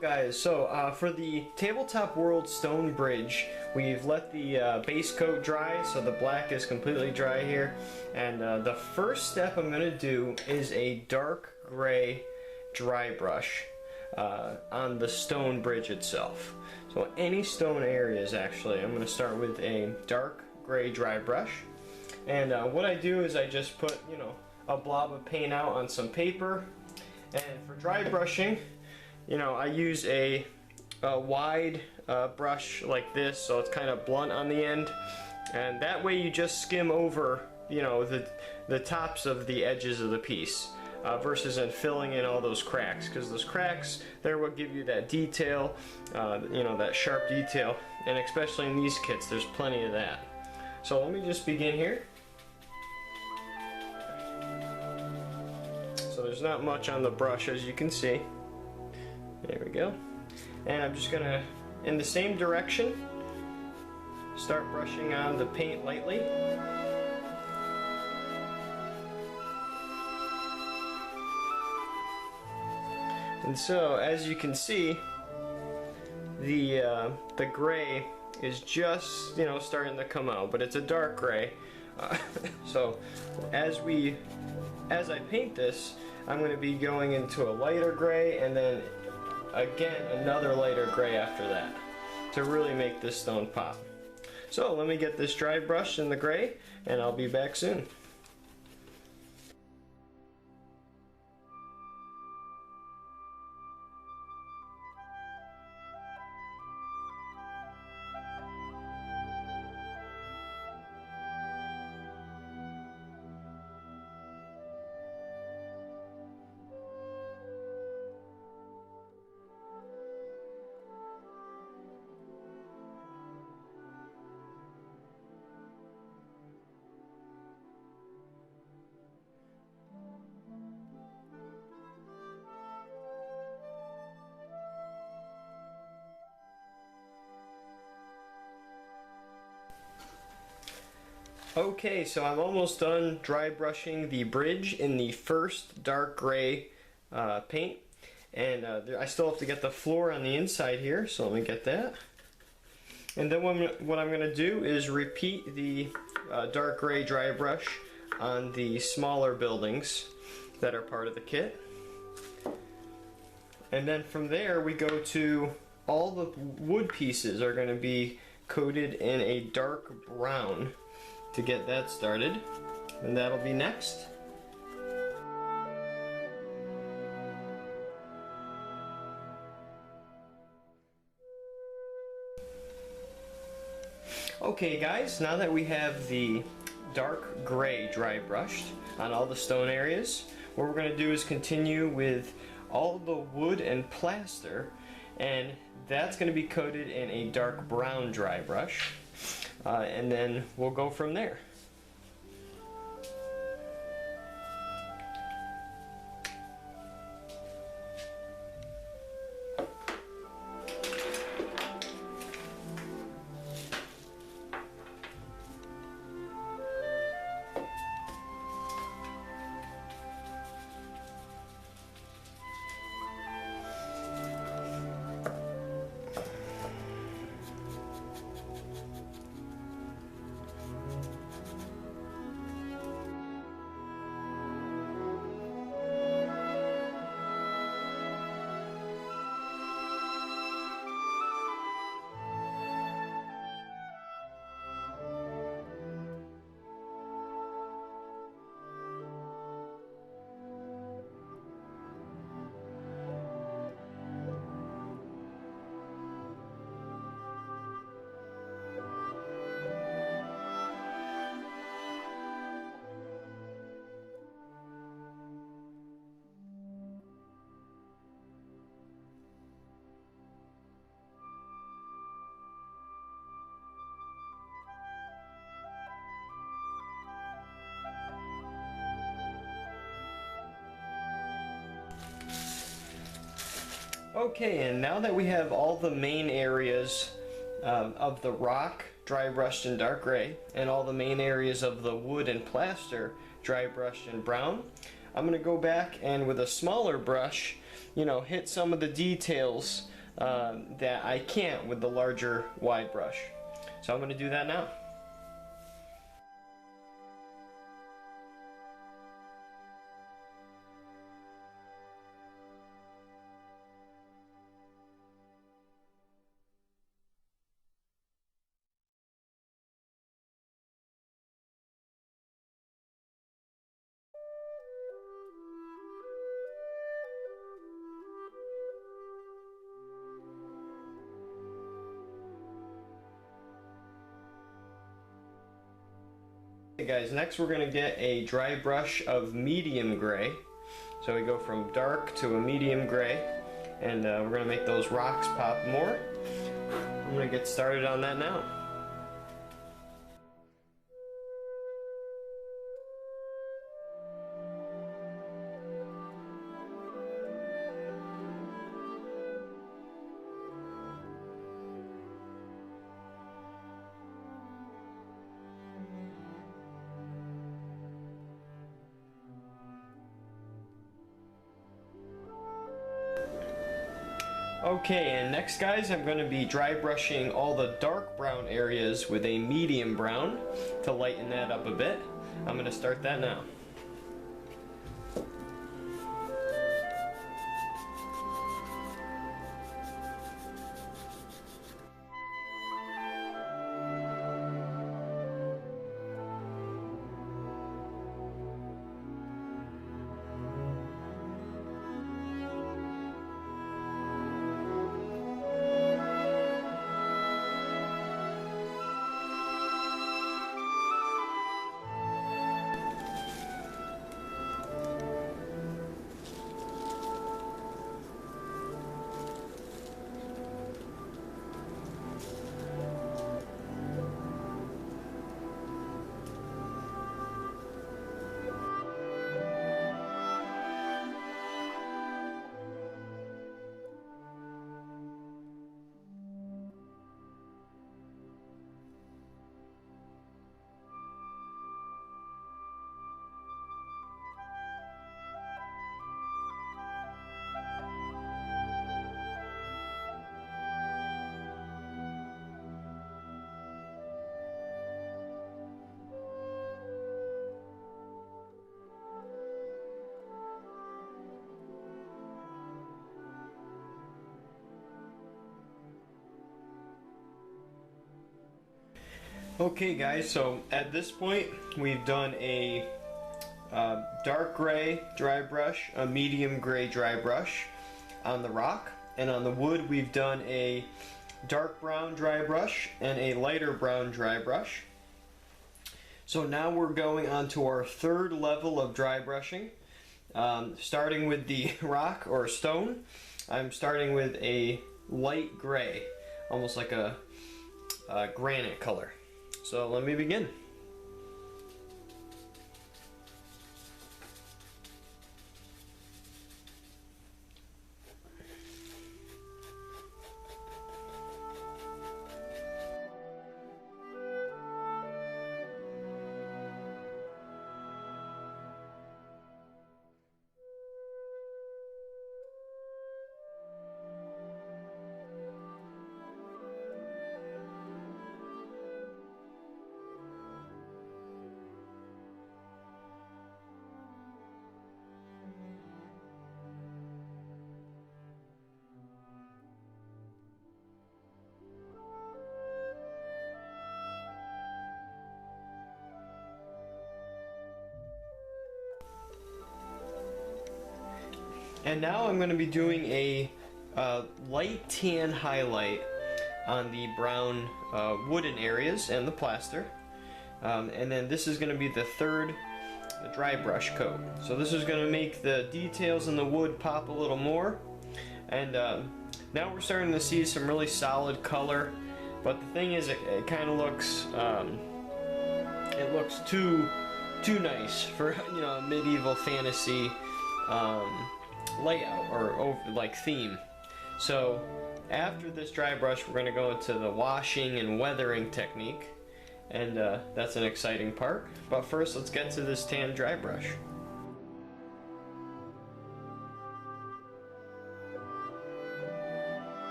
guys, for the Tabletop World Stone Bridge, we've let the base coat dry, so the black is completely dry here. And the first step I'm going to do is a dark gray dry brush on the stone bridge itself. So any stone areas, actually, I'm going to start with a dark gray dry brush. And what I do is I just put, a blob of paint out on some paper. And for dry brushing, I use a wide brush like this, so it's kind of blunt on the end, and that way you just skim over, the tops of the edges of the piece, versus in filling in all those cracks, because those cracks, they're what give you that detail, that sharp detail, and especially in these kits, there's plenty of that. So let me just begin here. So there's not much on the brush, as you can see. There we go. And I'm just gonna, in the same direction, start brushing on the paint lightly. And so, as you can see, the gray is just, starting to come out, but it's a dark gray. So, as I paint this, I'm going to be going into a lighter gray, and then again another lighter gray after that, to really make this stone pop. So let me get this dry brush in the gray, and I'll be back soon. Okay, so I'm almost done dry brushing the bridge in the first dark gray paint, and I still have to get the floor on the inside here, so let me get that. And then what I'm going to do is repeat the dark gray dry brush on the smaller buildings that are part of the kit. And then from there we go to all the wood pieces are going to be coated in a dark brown to get that started, and that'll be next. Okay guys, now that we have the dark gray dry brushed on all the stone areas, what we're going to do is continue with all the wood and plaster, and that's going to be coated in a dark brown dry brush. And then we'll go from there. Okay, and now that we have all the main areas of the rock dry brushed in dark gray, and all the main areas of the wood and plaster dry brushed in brown, I'm going to go back and with a smaller brush, you know, hit some of the details that I can't with the larger wide brush. So I'm going to do that now. Okay guys, next we're going to get a dry brush of medium gray. So we go from dark to a medium gray, and we're going to make those rocks pop more. I'm going to get started on that now. Okay, and next guys, I'm going to be dry brushing all the dark brown areas with a medium brown to lighten that up a bit. I'm going to start that now. Okay guys, so at this point we've done a dark gray dry brush, a medium gray dry brush on the rock, and on the wood we've done a dark brown dry brush and a lighter brown dry brush. So now we're going on to our third level of dry brushing. Starting with the rock or stone, I'm starting with a light gray, almost like a granite color. So let me begin. And now I'm going to be doing a light tan highlight on the brown wooden areas and the plaster. And then this is going to be the third dry brush coat. So this is going to make the details in the wood pop a little more. And now we're starting to see some really solid color. But the thing is, it kind of looks, it looks too nice for, you know, a medieval fantasy layout or like theme. So after this dry brush, we're going to go into the washing and weathering technique, and that's an exciting part. But first, let's get to this tan dry brush.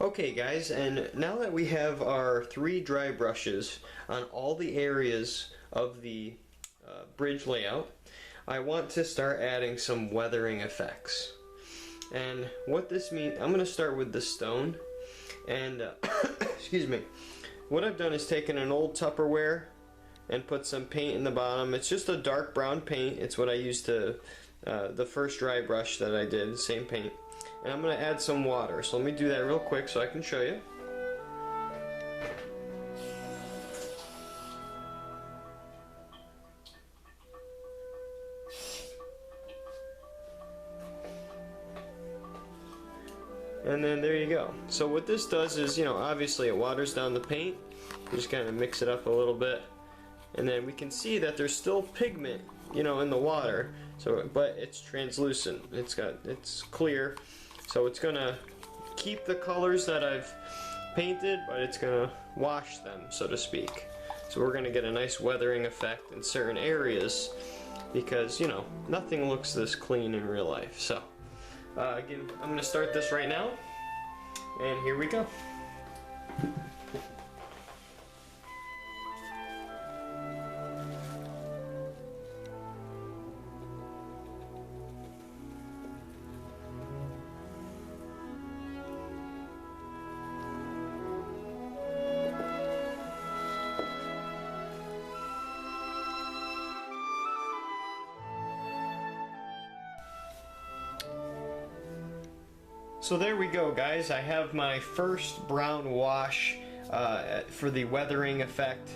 Okay guys, and now that we have our 3 dry brushes on all the areas of the bridge layout, I want to start adding some weathering effects. And what this means, I'm going to start with the stone, and excuse me, what I've done is taken an old Tupperware and put some paint in the bottom. It's just a dark brown paint. It's what I used to, the first dry brush that I did, the same paint. And I'm going to add some water. So let me do that real quick so I can show you. And then there you go. So what this does is, you know, obviously it waters down the paint. You just kind of mix it up a little bit. And then we can see that there's still pigment, you know, in the water. So, but it's translucent. It's clear. So it's gonna keep the colors that I've painted, but it's gonna wash them, so to speak. So we're gonna get a nice weathering effect in certain areas because, you know, nothing looks this clean in real life. So again, I'm gonna start this right now, and here we go. So there we go, guys. I have my first brown wash for the weathering effect,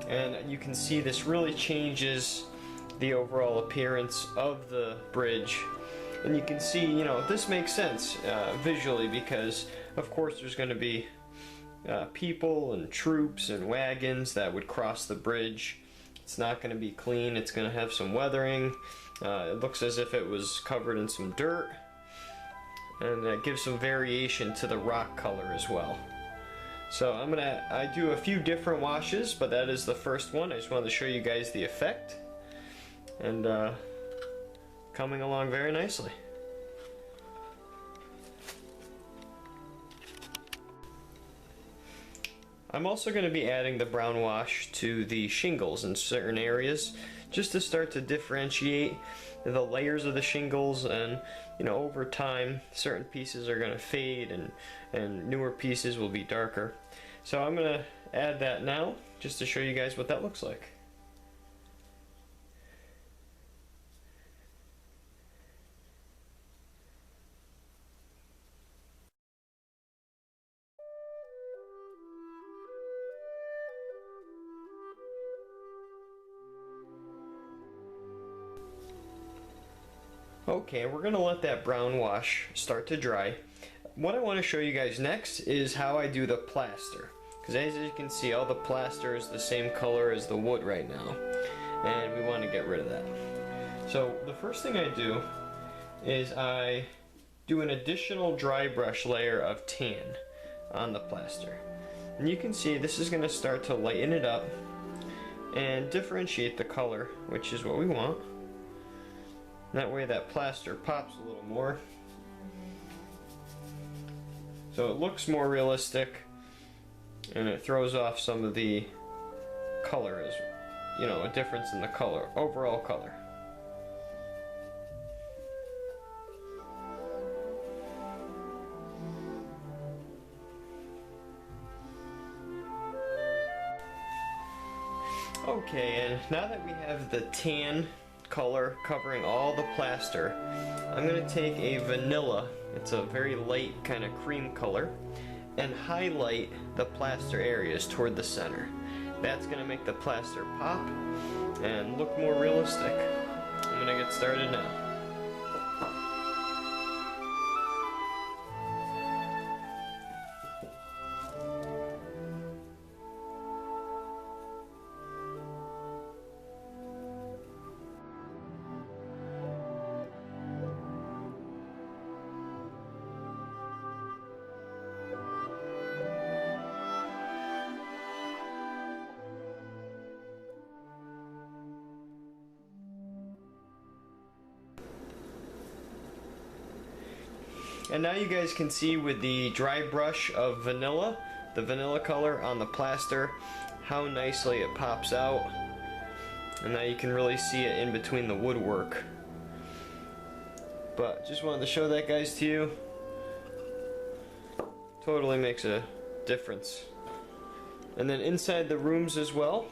and you can see this really changes the overall appearance of the bridge. And you can see, you know, this makes sense visually because, of course, there's going to be people and troops and wagons that would cross the bridge. It's not going to be clean. It's going to have some weathering. It looks as if it was covered in some dirt. And that gives some variation to the rock color as well. So I do a few different washes, but that is the first one. I just wanted to show you guys the effect, and coming along very nicely. I'm also going to be adding the brown wash to the shingles in certain areas, just to start to differentiate the layers of the shingles. And you know, over time certain pieces are going to fade and newer pieces will be darker. So I'm going to add that now just to show you guys what that looks like. Okay, we're going to let that brown wash start to dry. What I want to show you guys next is how I do the plaster. Because as you can see, all the plaster is the same color as the wood right now. And we want to get rid of that. So the first thing I do is I do an additional dry brush layer of tan on the plaster. And you can see this is going to start to lighten it up and differentiate the color, which is what we want. That way that plaster pops a little more. So it looks more realistic, and it throws off some of the color, as you know, a difference in the color, overall color. Okay, and now that we have the tan color covering all the plaster, I'm going to take a vanilla, it's a very light kind of cream color, and highlight the plaster areas toward the center. That's going to make the plaster pop and look more realistic. I'm going to get started now. And now you guys can see with the dry brush of vanilla, the vanilla color on the plaster, how nicely it pops out. And now you can really see it in between the woodwork. But just wanted to show that, guys, to you. Totally makes a difference. And then inside the rooms as well,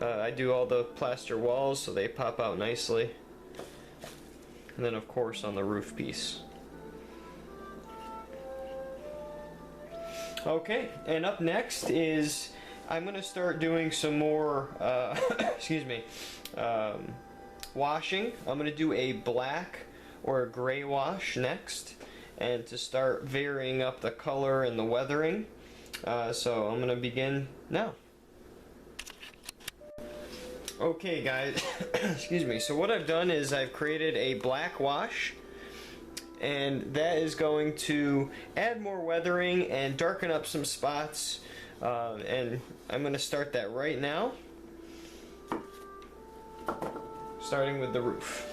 I do all the plaster walls so they pop out nicely. And then of course on the roof piece. Okay, and up next is I'm going to start doing some more, excuse me, washing. I'm going to do a black or a gray wash next, and to start varying up the color and the weathering. So I'm going to begin now. Okay guys, excuse me, so what I've done is I've created a black wash, and that is going to add more weathering and darken up some spots, and I'm going to start that right now, starting with the roof.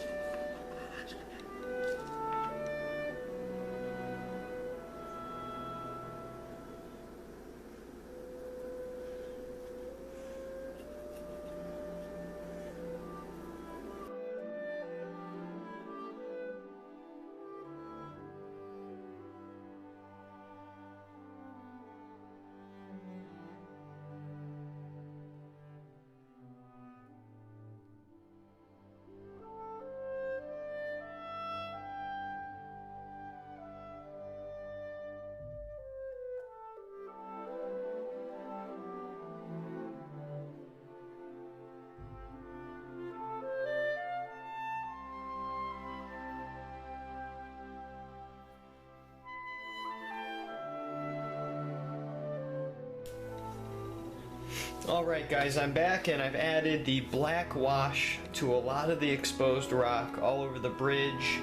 Alright guys, I'm back and I've added the black wash to a lot of the exposed rock all over the bridge,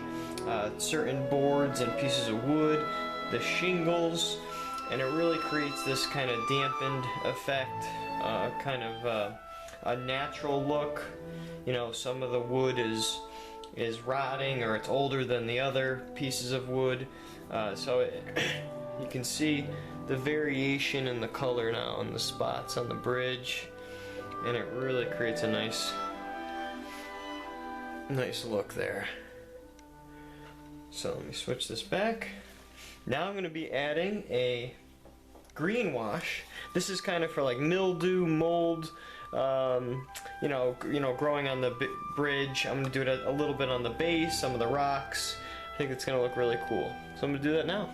certain boards and pieces of wood, the shingles, and it really creates this kind of dampened effect, kind of a natural look. You know, some of the wood is rotting or it's older than the other pieces of wood, so you can see the variation in the color now in the spots on the bridge, and it really creates a nice look there. So let me switch this back. Now I'm going to be adding a green wash. This is kind of for like mildew, mold, you know, growing on the bridge. I'm going to do it a little bit on the base, some of the rocks. I think it's going to look really cool. So I'm going to do that now.